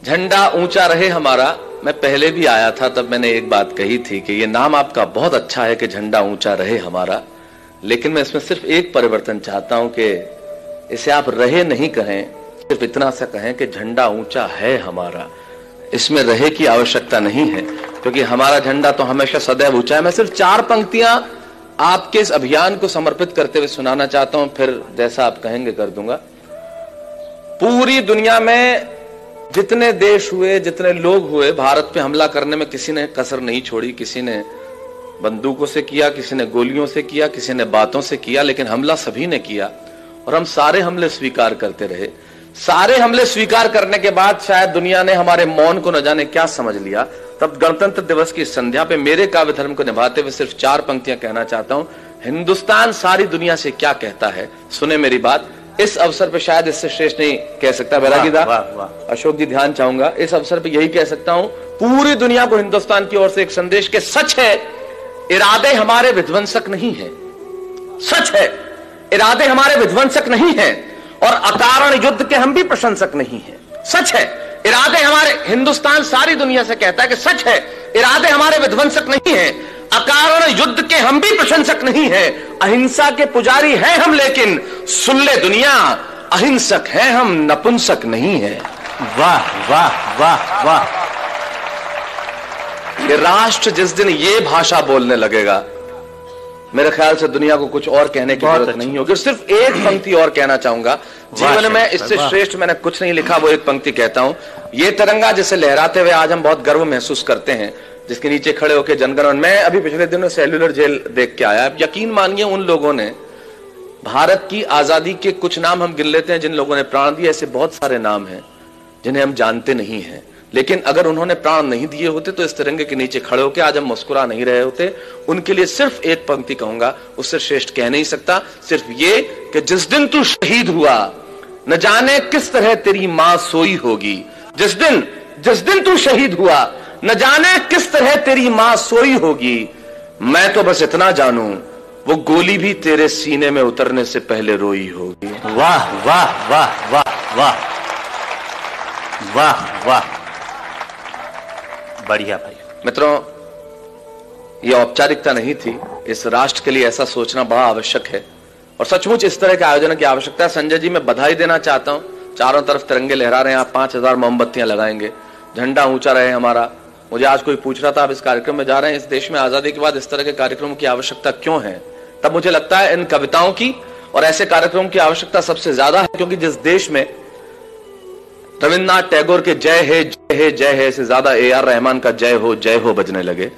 झंडा ऊंचा रहे हमारा। मैं पहले भी आया था, तब मैंने एक बात कही थी कि ये नाम आपका बहुत अच्छा है कि झंडा ऊंचा रहे हमारा, लेकिन मैं इसमें सिर्फ एक परिवर्तन चाहता हूं कि इसे आप रहे नहीं कहें, सिर्फ इतना सा कहें कि झंडा ऊंचा है हमारा। इसमें रहे की आवश्यकता नहीं है, क्योंकि हमारा झंडा तो हमेशा सदैव ऊंचा है। मैं सिर्फ 4 पंक्तियां आपके इस अभियान को समर्पित करते हुए सुनाना चाहता हूं, फिर जैसा आप कहेंगे कर दूंगा। पूरी दुनिया में जितने देश हुए, जितने लोग हुए, भारत पे हमला करने में किसी ने कसर नहीं छोड़ी। किसी ने बंदूकों से किया, किसी ने गोलियों से किया, किसी ने बातों से किया, लेकिन हमला सभी ने किया और हम सारे हमले स्वीकार करते रहे। सारे हमले स्वीकार करने के बाद शायद दुनिया ने हमारे मौन को न जाने क्या समझ लिया। तब गणतंत्र दिवस की संध्या पे मेरे काव्य धर्म को निभाते हुए सिर्फ 4 पंक्तियां कहना चाहता हूं। हिंदुस्तान सारी दुनिया से क्या कहता है, सुने मेरी बात। इस अवसर पे शायद इससे श्रेष्ठ नहीं कह सकता बैरागी दा, अशोक जी ध्यान चाहूंगा। इस अवसर पे यही कह सकता हूं, पूरी दुनिया को हिंदुस्तान की ओर से एक संदेश के सच है इरादे हमारे विध्वंसक नहीं है। सच है इरादे हमारे विध्वंसक नहीं है और अकारण युद्ध के हम भी प्रशंसक नहीं है। सच है इरादे हमारे, हिंदुस्तान सारी दुनिया से कहता है कि सच है इरादे हमारे विध्वंसक नहीं है, अकारण युद्ध के हम भी प्रशंसक नहीं है। अहिंसा के पुजारी हैं हम, लेकिन सुन ले दुनिया अहिंसक हैं हम, नपुंसक नहीं है। वाह वाह वाह वाह। ये राष्ट्र जिस दिन ये भाषा बोलने लगेगा, मेरे ख्याल से दुनिया को कुछ और कहने की जरूरत नहीं होगी। सिर्फ एक पंक्ति और कहना चाहूंगा। जीवन में इससे श्रेष्ठ मैंने कुछ नहीं लिखा, वो एक पंक्ति कहता हूं। ये तिरंगा जिसे लहराते हुए आज हम बहुत गर्व महसूस करते हैं, जिसके नीचे खड़े होकर जनगणमन, मैं अभी पिछले दिनों सेल्यूलर जेल देख के आया। यकीन मानिए उन लोगों ने भारत की आजादी के कुछ नाम हम गिन लेते हैं जिन लोगों ने प्राण दिए, ऐसे बहुत सारे नाम हैं जिन्हें हम जानते नहीं हैं, लेकिन अगर उन्होंने प्राण नहीं दिए होते तो इस तिरंगे के नीचे खड़े होकर आज हम मुस्कुरा नहीं रहे होते। उनके लिए सिर्फ एक पंक्ति कहूंगा, उससे श्रेष्ठ कह नहीं सकता। सिर्फ ये कि जिस दिन तू शहीद हुआ न जाने किस तरह तेरी मां सोई होगी। जिस दिन तू शहीद हुआ न जाने किस तरह तेरी मां सोई होगी। मैं तो बस इतना जानूं वो गोली भी तेरे सीने में उतरने से पहले रोई होगी। वाह वाह वाह वाह वाह वाह वाह, बढ़िया भाई। मित्रों, यह औपचारिकता नहीं थी, इस राष्ट्र के लिए ऐसा सोचना बड़ा आवश्यक है और सचमुच इस तरह के आयोजन की आवश्यकता है। संजय जी, मैं बधाई देना चाहता हूं। चारों तरफ तिरंगे लहरा रहे हैं, आप 5000 मोमबत्तियां लगाएंगे, झंडा ऊंचा रहे हमारा। मुझे आज कोई पूछ रहा था, आप इस कार्यक्रम में जा रहे हैं, इस देश में आजादी के बाद इस तरह के कार्यक्रमों की आवश्यकता क्यों है? तब मुझे लगता है इन कविताओं की और ऐसे कार्यक्रमों की आवश्यकता सबसे ज्यादा है, क्योंकि जिस देश में रविन्द्रनाथ टैगोर के जय है जय है जय है से ज्यादा AR रहमान का जय हो बजने लगे,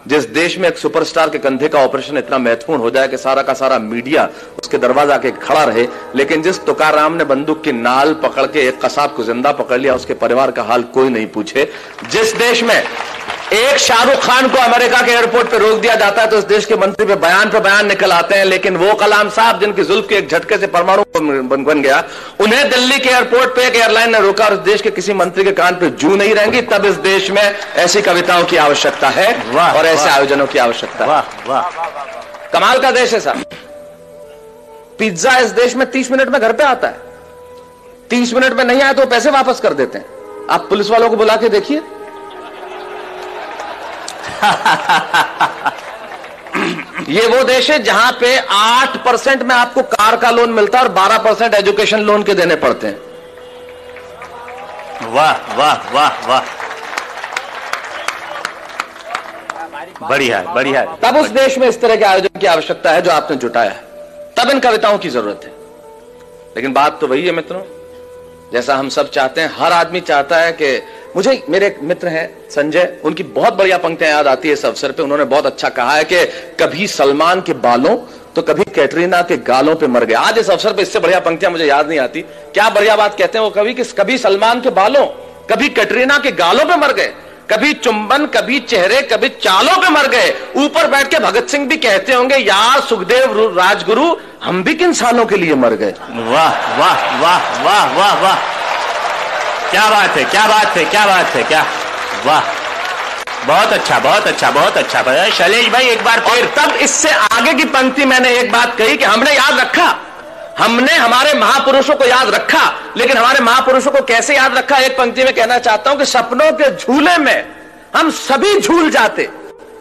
जिस देश में एक सुपरस्टार के कंधे का ऑपरेशन इतना महत्वपूर्ण हो जाए कि सारा का सारा मीडिया उसके दरवाजा के खड़ा रहे, लेकिन जिस तुकाराम ने बंदूक की नाल पकड़ के एक कसाब को जिंदा पकड़ लिया, उसके परिवार का हाल कोई नहीं पूछे, जिस देश में एक शाहरुख खान को अमेरिका के एयरपोर्ट पे रोक दिया जाता है तो इस देश के मंत्री पे बयान निकल आते हैं, लेकिन वो कलाम साहब जिनकी जुल्फ के एक झटके से परमाणु बन गया, उन्हें दिल्ली के एयरपोर्ट पे एक एयरलाइन ने रोका और इस देश के किसी मंत्री के कान पे जू नहीं रहेंगी। तब इस देश में ऐसी कविताओं की आवश्यकता है और ऐसे आयोजनों की आवश्यकता है। कमाल का देश है साहब। पिज्जा इस देश में 30 मिनट में घर पे आता है, 30 मिनट में नहीं आया तो पैसे वापस कर देते हैं। आप पुलिस वालों को बुला के देखिए। ये वो देश है जहां पे 8% में आपको कार का लोन मिलता है और 12% एजुकेशन लोन के देने पड़ते हैं। वाह वाह वाह वाह, बढ़िया है बढ़िया है। तब उस देश में इस तरह के आयोजन की आवश्यकता है जो आपने जुटाया है, तब इन कविताओं की जरूरत है। लेकिन बात तो वही है मित्रों, जैसा हम सब चाहते हैं, हर आदमी चाहता है कि मुझे, मेरे एक मित्र हैं संजय, उनकी बहुत बढ़िया पंक्तियां याद आती है इस अवसर पे। उन्होंने बहुत अच्छा कहा है कि कभी सलमान के बालों तो कभी कैटरीना के गालों पे मर गए। आज इस अवसर पे इससे बढ़िया पंक्तियां मुझे याद नहीं आती। क्या बढ़िया बात कहते हैं वो कवि कि कभी सलमान के बालों कभी कैटरीना के गालों पे मर गए, कभी चुंबन कभी चेहरे कभी चालों पे मर गए। ऊपर बैठ के भगत सिंह भी कहते होंगे, यार सुखदेव राजगुरु हम भी किन सालों के लिए मर गए। वाह वाह वाह वाह वाह वाह, क्या बात है क्या बात है क्या बात है, क्या वाह, बहुत अच्छा बहुत अच्छा बहुत अच्छा। शैलेश भाई एक बार और तब इससे आगे की पंक्ति मैंने एक बात कही कि हमने याद रखा हमने हमारे महापुरुषों को याद रखा, लेकिन हमारे महापुरुषों को कैसे याद रखा, एक पंक्ति में कहना चाहता हूं कि सपनों के झूले में हम सभी झूल जाते।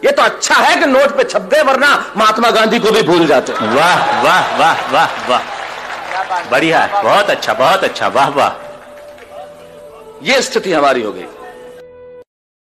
ये तो अच्छा है कि नोट पे छप गए, वरना महात्मा गांधी को भी भूल जाते। वाह वाह वाह वाह वाह, बढ़िया, बहुत अच्छा, बहुत अच्छा, वाह वाह। ये स्थिति हमारी हो गई।